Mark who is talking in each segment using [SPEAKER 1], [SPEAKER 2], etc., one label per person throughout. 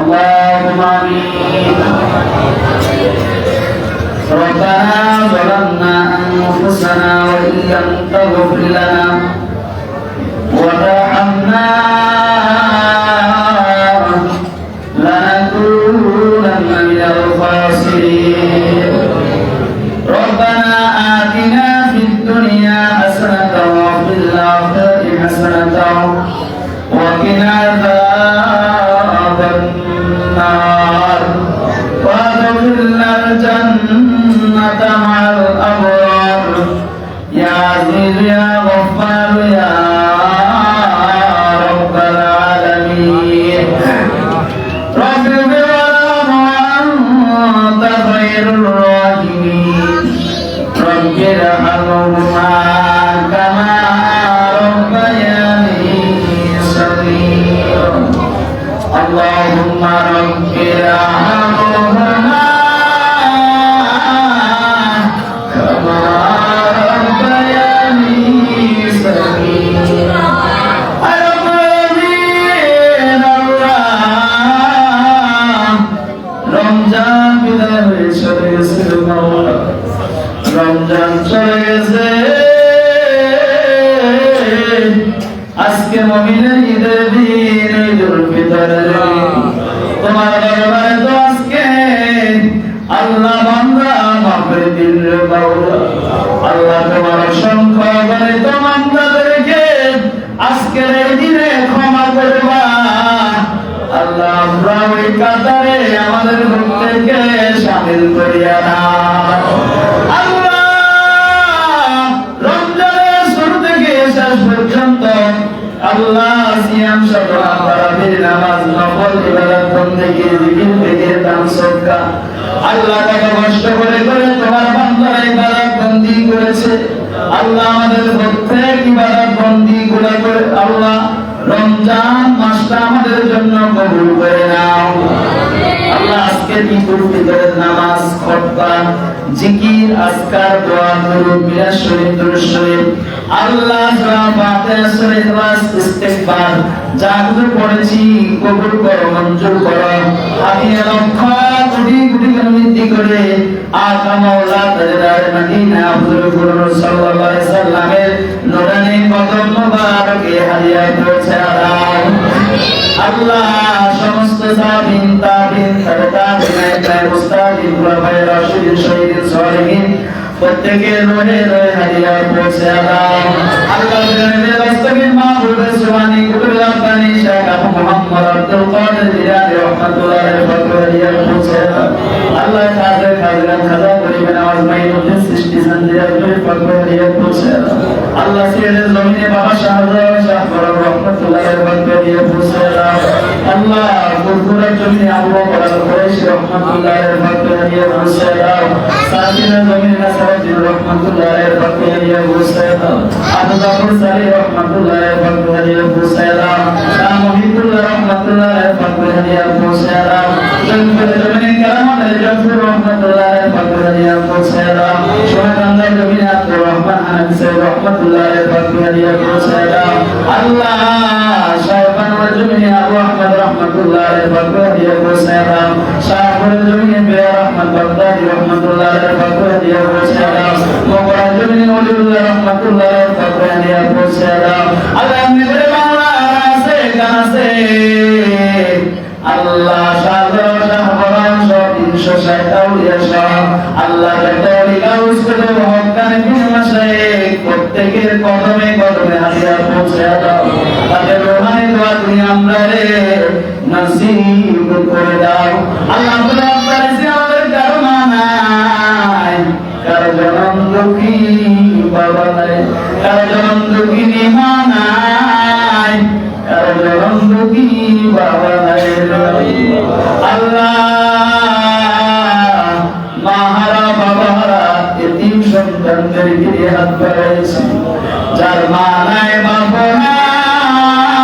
[SPEAKER 1] اللهم آمين ربنا ظلمنا أنفسنا وإن لم تغفر لنا وترحمنا لنكونن من الخاسرين ربنا آتنا في الدنيا حسنة وفي الآخرة حسنة وقنا عذاب النار وادخلنا الجنة مع الأبرار يا عزيز يا غفار يا رب العالمين رب اغفر وأنت خير الراحمين رب ارحمهما كما ربياني صغيرا اللهم رب ارحمهما كما ربياني صغيرا রমজান বিদায় হয়ে চলে গেছে রমজান চলে গেছে আজকে মুমিনের ঈদের দিন ঈদুল ফিতরের দিন তোমার দরবারে তো আজকে আল্লাহ বান্দা মাফের দিন রে বাউলা আল্লাহ তোমার অসংখ্য গণিত বান্দাদেরকে আজকের এই দিনে ক্ষমা করবা আল্লাহ আমরা ওই কাতারে আমাদের প্রত্যেককে শামিল করিয়া নাও আল্লাহ রমজানের শুরু থেকে শেষ পর্যন্ত আল্লাহ সিয়াম সাধনা তারাবির নামাজ নফল ইবাদত বন্দেগী জিকির থেকে দান সদকা আল্লাহ টাকা কষ্ট করে করে তোমার বান্দারা ইবাদত বন্দি করেছে আল্লাহ আমাদের প্রত্যেক ইবাদত বন্দি গুলো করে আল্লাহ রমজান মাসটা আমাদের জন্য কবুল করে নাও আল্লাহ আজকে ঈদুল ফিতরের নামাজ খুতবা জিকির আজকার দোয়া দুরূদ মিলাদ শরীফ দুরূদ শরীফ আল্লাহ সূরা ফাতিহা সূরা ইখলাস ইস্তিগফার যা কিছু পড়েছি কবুল করো মঞ্জুর করো হাদিয়া লক্ষ কোটি কোটি বৃদ্ধি করে আকা মাওলা তাজদার মদিনা হুজুর সাল্লাল্লাহু আলাইহি সাল্লামের নূরানি কদম মোবারকে হাদিয়া পৌঁছে দাও আল্লাহ সমস্ত সাবিন তাবিন তাবেঈন মুস্তাকিম ওয়া রাশিদিন শহীদিন সালিহিন প্রত্যেকের রোহে রোহে হাদিয়া পৌঁছে দাও আল্লাহ জানের বাস্তবিক মাহবুব সুবহানি কুতুবুল আফগানি শেখ আবু মুহাম্মদ আব্দুল কাদের জিলানী রাহমাতুল্লাহ আলাইহি ফতোয়া হাদিয়া পৌঁছে দাও আল্লাহ খাজা খাজা খাজা করিবেন আওয়াজ মাইনুদ্দিন সৃষ্টি সঞ্জিয়া করে ফতোয়া হাদিয়া পৌঁছে দাও আল্লাহ সিলেটের জমিনে বাবা শাহজালাল শাহ ফরজ রাহমাতুল্লাহ আলাইহি ফতোয়া হাদিয়া পৌঁছে দাও আল্লাহ গুরগুরার জমিনে আবু বকর কুরাইশি রাহমাতুল্লাহ আলাইহি ফতোয়া হাদিয়া পৌঁছে দাও সাকিনা জমিনে নাসারুদ্দিন রাহমাতুল্লাহ আলাইহি ফতোয়া হাদিয়া পৌঁছে দাও আবু জাফর সালি রাহমাতুল্লাহ আলাইহি ফতোয়া হাদিয়া পৌঁছে দাও শাহ মুহিবুল্লাহ রাহমাতুল্লাহ আলাইহি ফতোয়া হাদিয়া পৌঁছে দাও জমিনে কারামত জাফর রাহমাতুল্লাহ আলাইহি ফতোয়া হাদিয়া পৌঁছে দাও সোহাগাঙ্গা জমিনে আব্দুর রহমান হানাফি সাহেব রাহমাতুল্লাহ আলাইহি ফতোয়া হাদিয়া পৌঁছে দাও আল্লাহ শাহবানুর জমিনে আবু আহমদ রাহমাতুল্লাহ আলাইহি ফতোয়া হাদিয়া পৌঁছে দাও শাহপুরের জমিনে বিয়া রহমান বাগদাদি রাহমাতুল্লাহ আলাইহি ফতোয়া হাদিয়া পৌঁছে দাও মোগরা জমিনে ওলিউল্লাহ রাহমাতুল্লাহ আলাইহি ফতোয়া হাদিয়া পৌঁছে দাও আল্লাহ মেরে বাংলা আছে গাছে আল্লাহ শাহজালাল শাহ বরান সহ 360 আউলিয়া শাহ আল্লাহ তাআলা গাউস করে হকান বিন মাশায়েখ প্রত্যেকের কদমে কদমে হাদিয়া পৌঁছে দাও তাদের রোহানি দোয়া তুমি আমরা নসিব করে দাও আল্লাহ তাআলা আমাদের কারণা নাই কারো জনম দুঃখী বাবা নাই কারো জনম দুঃখী মা নাই কারো জনম দুঃখী বাবা নাই আল্লাহ মাহারা বাবারা এতিম সন্তানদের দিকে হাত বাড়াইছি যার মা নাই বাবা নাই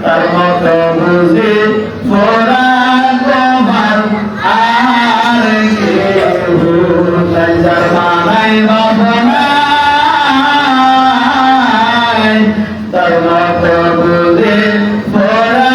[SPEAKER 1] তার মতো বুঝে ফোরা তোমার আর কেউ নাই যার মা নাই বাবা নাই তার মতো বুঝে ফোরা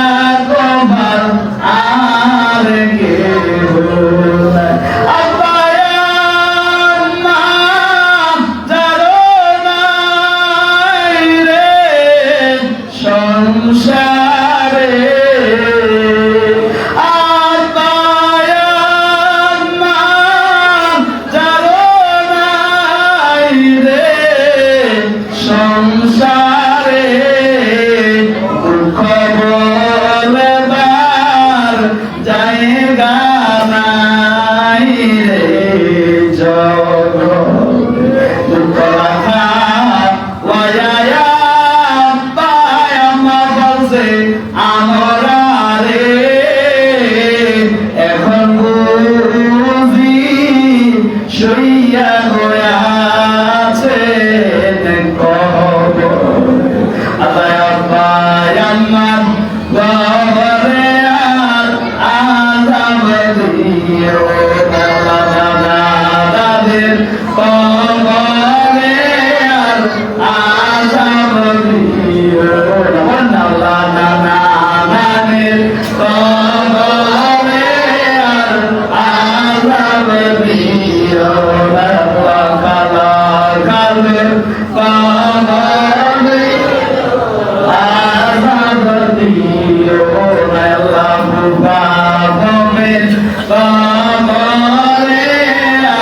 [SPEAKER 1] পাপের কবরে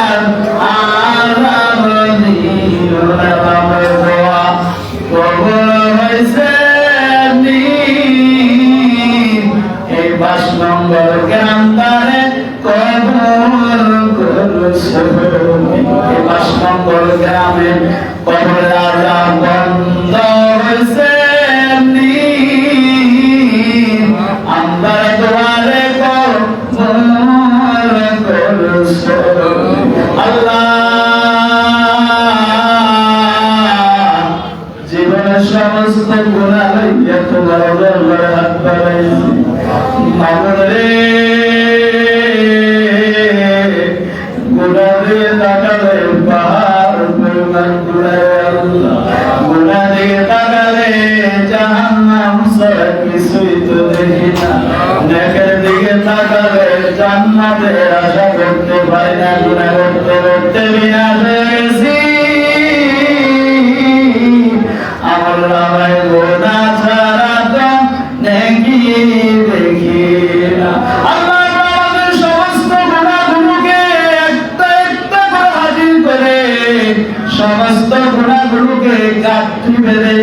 [SPEAKER 1] আর আরাম দিল না আমার দোয়া কবর হইছে এই 5 নম্বর গ্রাম তারে কবর করছে এই 5 নম্বর গ্রামে কবর রাজা বন্ধ হইছে আমরা তোমারে কবর করছে আল্লাহ জীবনের সমস্ত গুনাহ লইয়া তোমার দরবারে হাত বাড়াইছি মাওলা রে গুনাহ দিয়ে তাকালে পাহাড় পরিমাণ গুনাহ আল্লাহ গুনাহ দিয়ে তাকালে জাহান্নাম ছাড়া কিছুই তো দেখি না নেকের দিকে তাকালে জান্নাতের আশা করতে পারি না গুনাহ করতে করতে বিনাশ হয়ে গেছি আমার নামে গোনা ছাড়া তো নেকি দেখি না আল্লাহ আমাদের সমস্ত গুনাহগুলোকে একটা একটা করে হাজির করে সমস্ত গুনাহগুলোকে গাঁথি বেঁধে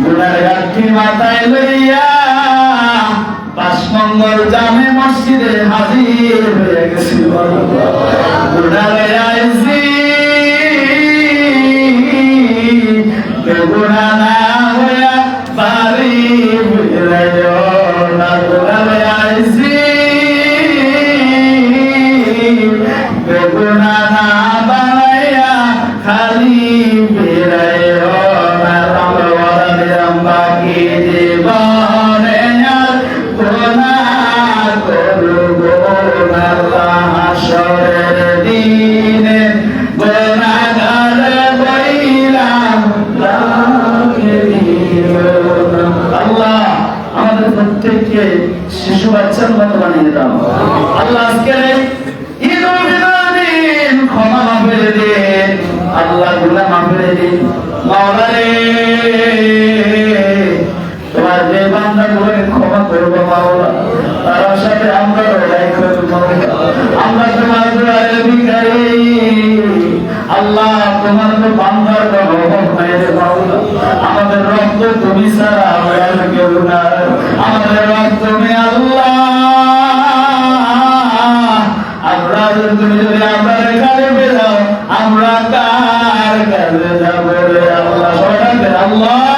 [SPEAKER 1] গুনার গাঁথি মাথায় লইয়া 5 নম্বর জামে মসজিদে হাজির হয়ে গেছি গুনাহ লইয়া আইছি বেগুনা না হইয়া বাড়ি ফিরাইও না গুনাহ আইছি বেগুনা না বানাইয়া খালি ফিরাইও না আমরা ওরা দিলাম বাকি জীবনে আর গুনাহ করব না হাসরের দিনে গুনাহগার বইলাম আল্লাহ আমাদের প্রত্যেককে শিশু বাচ্চার মতো বানিয়ে দাও আল্লাহ আজকে ঈদুল ফিতরের দিন ক্ষমা মাফের দিন আল্লাহ গুনাহ মাফের দিন মাওলা রে তোমার যে বান্দাগুলোকে ক্ষমা করবো মাওলা তার সাথে আমরা লড়াই করবো আমরা তোমার দুয়ারে ভিখারি আল্লাহ তোমার তো বান্দার রহমত নাই রে মাওলা আমাদের রক্ত তুমি ছাড়া আমরা কেউ না আমাদের রক্ত তুমি আল্লাহ আমরা তুমি যদি আমাদের কাছে বেরাও আমরা কার কাছে যাব রে আল্লাহ সবাই আল্লাহ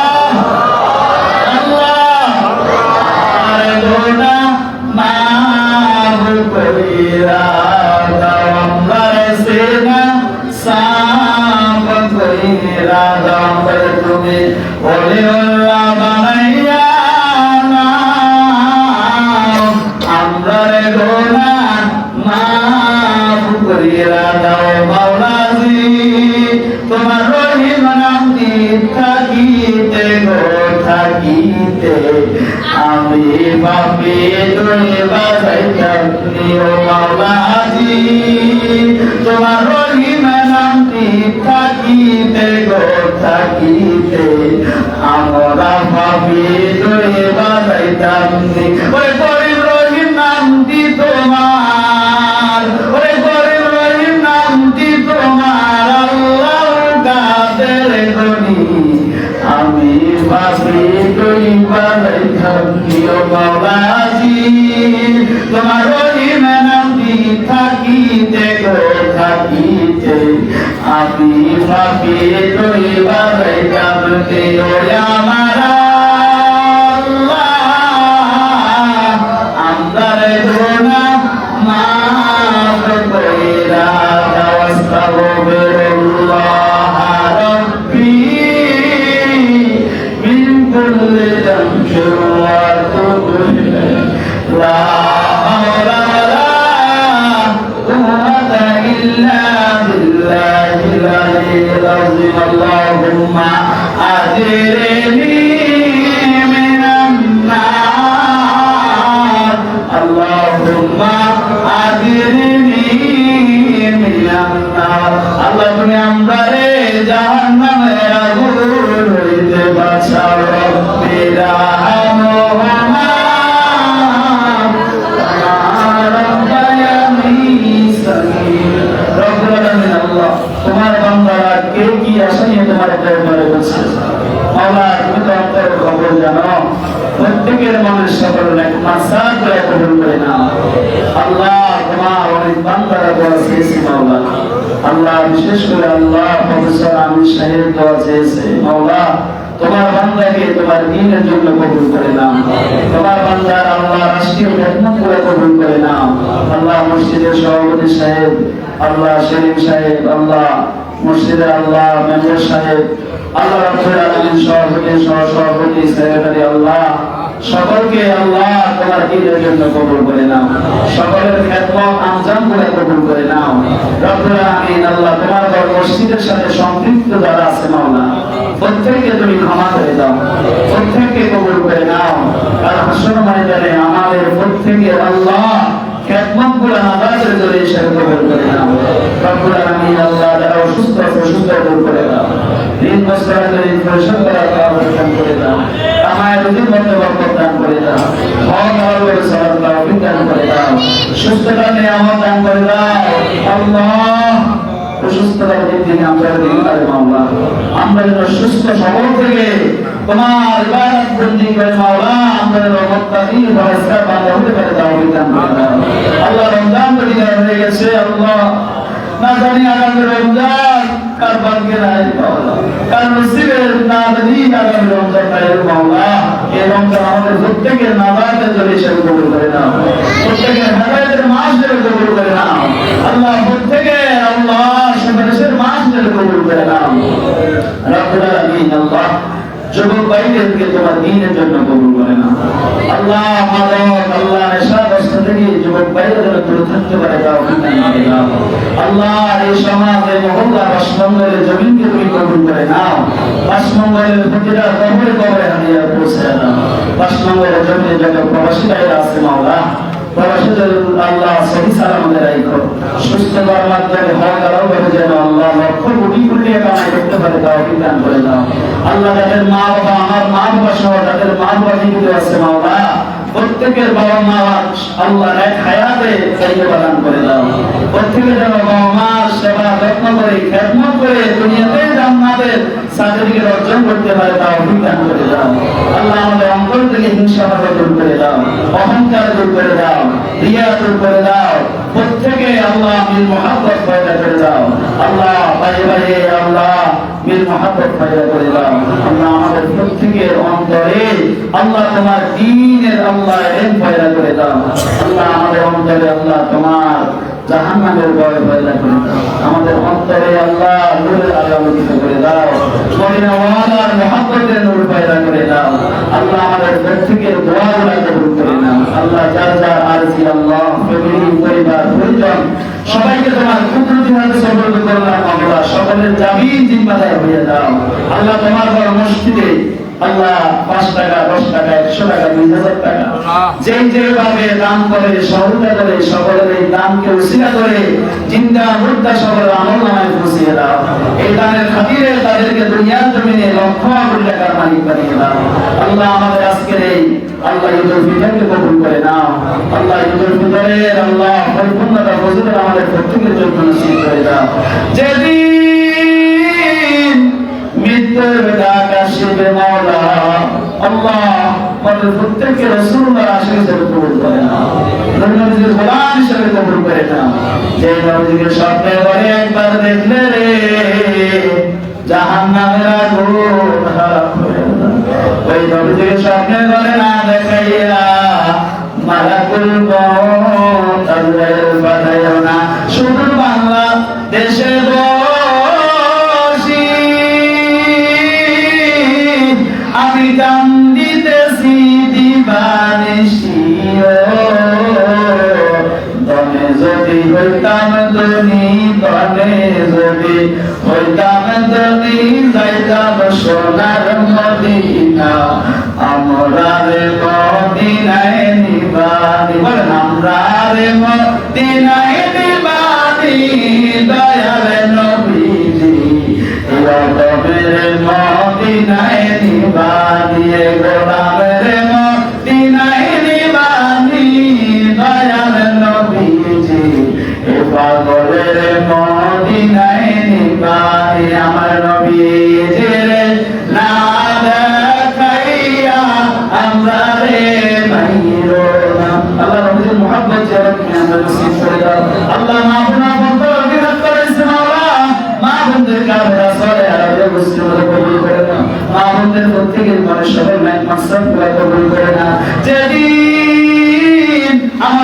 [SPEAKER 1] তুমি ওলিউল্লাহ বানাইয়া আমরা রে গুনাহ মাফ করিয়া দাও মাওলাজি তোমার রহিম নাম থাকিতে গো থাকিতে আমি পাপী তুমি বাঁচাইতাম ও মাওলাজি তোমার রহিম নাম থাকিতে গো থাকিতে আমরা পাপী তুমি বাঁচাইতাম ওই গরিব রহিম নামটি তোমার ওই গরিব রহিম নামটি তোমার আল্লাহ কাদের গনি আমি পাপী তুমি বাঁচাইতাম ও মাওলাজি তোমার রহিম নামটি থাকিতে গো থাকিতে আমি পাপী তুমি বাঁচাইতাম ও আমার اللهم أجرني من النار اللهم أجرني من النار আল্লাহ তুমি আমারে জাহান্নামের আগুন হইতে বাঁচাও রব্বিরা কবুল করে নাও। আল্লাহ তোমার অনেক বান্দারা দোয়া চেয়েছে মাওলা, আল্লাহ বিশেষ করে আল্লাহ প্রফেসর আমির সাহেব দোয়া চেয়েছে মাওলা, তোমার বান্দাকে তোমার দ্বীনের জন্য কবুল করে নাও। তোমার বান্দার আল্লাহ রাষ্ট্রীয় খেদমত করে কবুল করে নাও। আল্লাহ মসজিদের সভাপতি সাহেব, আল্লাহ শরীফ সাহেব, আল্লাহ মসজিদের আল্লাহ মেম্বার সাহেব, আল্লাহ রাব্বুল আলামিন সভাপতি সহসভাপতি সেক্রেটারি, আল্লাহ সকলকে আল্লাহ তোমার দ্বীনের জন্য কবুল করে নাও। সকলের খেদমত আঞ্জাম করে কবুল করে নাও রব্বুল আলামিন। আল্লাহ তোমার ঘর মসজিদের সাথে সম্পৃক্ত যারা আছে মাওলা, প্রত্যেককে তুমি ক্ষমা করে দাও, প্রত্যেককে কবুল করে নাও। আর হাসর ময়দানে আমাদের প্রত্যেকের আল্লাহ খেদমত গুলো নামাজের জন্য হিসাবে কবুল করে নাও রব্বুল আলামিন। আল্লাহ যারা অসুস্থ আছে সুস্থ করে দাও, ঋণ বস্ত্রাতে ঋণ পরিশোধ করার ব্যবস্থা করে দাও, কামায় রুজির মধ্যে বরকত দান করে দাও, হক হালাল করে সালাত তৌফিক দান করে দাও, সুস্থতা নিয়ামত দান করে দাও। আল্লাহ অসুস্থতার দিক থেকে আমরা দিনদার মাওলা, আমরা যেন সুস্থ সবল থেকে তোমার ইবাদত বন্দি করে মাওলা, আমরা যেন মুত্তাকি পরিষ্কার বান্দা হতে পারে তৌফিক দান করে দাও। আল্লাহ রমজান পরিবার হয়ে গেছে, আল্লাহ না জানি আগামী রমজান কার ভাগ্যে নাই মাওলা, কার নসিবে না জানি আগামী রমজান নাই মাওলা। এই রমজান আমাদের প্রত্যেকের নাজাতের জন্য হিসাবে কবুল করে নাও, প্রত্যেকের হেদায়েতের মাস হিসেবে কবুল করে নাও আল্লাহ, প্রত্যেকের আল্লাহ সুপারিশের মাস হিসেবে কবুল করে নাও রব্বুল আলামিন। আল্লাহ যুবক ভাইদেরকে তোমার দ্বীনের জন্য কবুল করে নাও আল্লাহ। মাদক আল্লাহ নেশাগ্রস্ত থেকে যুবক ভাইরা যেন দূরে থাকতে পারে তৌফিক দান করে দাও আল্লাহ। এই সমাজে মহল্লা বাসমঙ্গলের জমিনকে তুমি কবুল করে নাও, বাসমঙ্গলের প্রতিটা কবরে কবরে হাদিয়া পৌঁছে দাও। বাসমঙ্গলের জমিনে যত প্রবাসী ভাইরা আছে মাওলা, প্রবাসীদের আল্লাহ সহি সালামতে রাখো, সুস্থ করার মাধ্যমে হক হালাল ভাবে যেন আল্লাহ লক্ষ কোটি কোটি টাকা কামাই করতে পারে তৌফিক দান করে দাও আল্লাহ। যাদের মা বাবা, আমার মা বাবা সহ যাদের মা বাবা জীবিত আছে মাওলা, প্রত্যেকের বাবা মা আল্লাহ এক হায়াতে সাইয়্যিবা দান করে দাও। প্রত্যেকে যেন বাবা মা সেবা যত্ন করে খেদমত করে দুনিয়াতে জান্নাতের সার্টিফিকেট অর্জন করতে পারে তৌফিক দান করে দাও আল্লাহ। আমাদের অন্তর থেকে হিংসা দূর করে দাও, অহংকার দূর করে দাও, রিয়া দূর করে দাও। প্রত্যেকে আল্লাহ মিল মুহাব্বত পয়দা করে দাও আল্লাহ, ভাই ভাই আল্লাহ মিল মুহাব্বত পয়দা করে দাও আল্লাহ। আমাদের প্রত্যেকের অন্তরে আল্লাহ তোমার দ্বীনের আল্লাহ ইলম পয়দা করে দাও আল্লাহ। আমাদের অন্তরে আল্লাহ তোমার জাহান্নামের ভয় পয়দা করে দাও, আমাদের অন্তরে আল্লাহ নূরের আলোকিত করে দাও, মদিনা ওয়ালার মুহাব্বতের নূর পয়দা করে দাও আল্লাহ। আমাদের প্রত্যেকের দোয়াগুলো কবুল করে নাও আল্লাহ। যার যার আরজি আল্লাহ ফ্যামিলি পরিবার পরিজন সবাইকে তোমার কুদরতি হাতে সবল করলাম আল্লাহ। সকলের জামিন জিম্মাদার হয়ে দাও আল্লাহ। তোমার বড় মসজিদে আল্লাহ 5 টাকা 10 টাকা 100 টাকা 2000 টাকা যেভাবে দান করে সহযোগিতা করে সকলের এই দানকে উসিলা করে জিন্দা মুর্দা সকলের আমলনামায় পৌঁছিয়ে দাও। এই দানের খাতিরে তাদেরকে দুনিয়ার জমিনে লক্ষ কোটি টাকার মালিক বানিয়ে দাও আল্লাহ। আমাদের আজকের এই আল্লাহ ঈদুল ফিতরকে কবুল করে নাও আল্লাহ। ঈদুল ফিতরের আল্লাহ পরিপূর্ণতা ফজিলত আমাদের প্রত্যেকের জন্য নসিব করে দাও। যেদিন মৃত্যুর ডাক আসবে মাওলা আল্লাহ, আমাদের প্রত্যেককে রাসূলুল্লাহ আশিক হিসেবে কবুল করে নাও, নবীর গোলাম হিসেবে কবুল করে নাও। যে নবীকে স্বপ্নে করে একবার দেখলে রে জাহান্নামের আগুন হারাম হয়ে যায়, ওই নবীকে স্বপ্নে করে না দেখাইয়া মালাকুল মউত আল্লাহর পাঠাইও না। শুধু বাংলা দেশে আমি কান্দিতেছি দিবানিশি, দমে যদি হইতাম ধনী, দমে যদি হইতাম ধনী, যাইতাম সোনার মদিনা, আমরা রে মদিনায় নিবানি, বলেন আমরা রে মদিনায় নিবানি, দয়াল নবীজি দমের মদিনায় নিবানি, গোলামের মদিনায় নিবানি, দয়াল নবীজি পাগলের মদিনায় নিবানি। আমার নবীজির না দেখাইয়া আমরা রে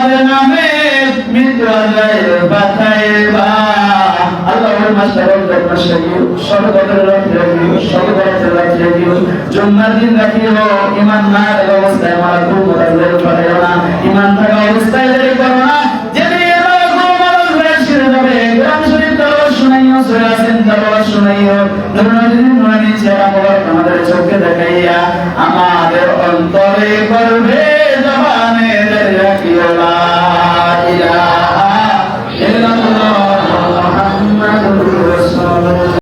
[SPEAKER 1] আমাদের নামে মৃত্যু আজরাইল পাঠাইবা আল্লাহ ওই মাসটা রমজান মাস রাখিও সর্বদলের রাখিও সর্বদলের রাখিও জুম্মার দিন রাখিও ঈমান না থাকা অবস্থায় আমার খুব আজরাইল পাঠাইও না ঈমান থাকা অবস্থায় দেরি করো না যেদিন আমার খুব আজরাইল ছেড়ে যাবে কোরআন শরীফ তেলাওয়াত শুনাইও সূরা ইয়াসিন তেলাওয়াত শুনাইও নূরানি নূরানি চেহারা মোবারক আমাদের চোখে দেখাইয়া আমাদের অন্তরে করবে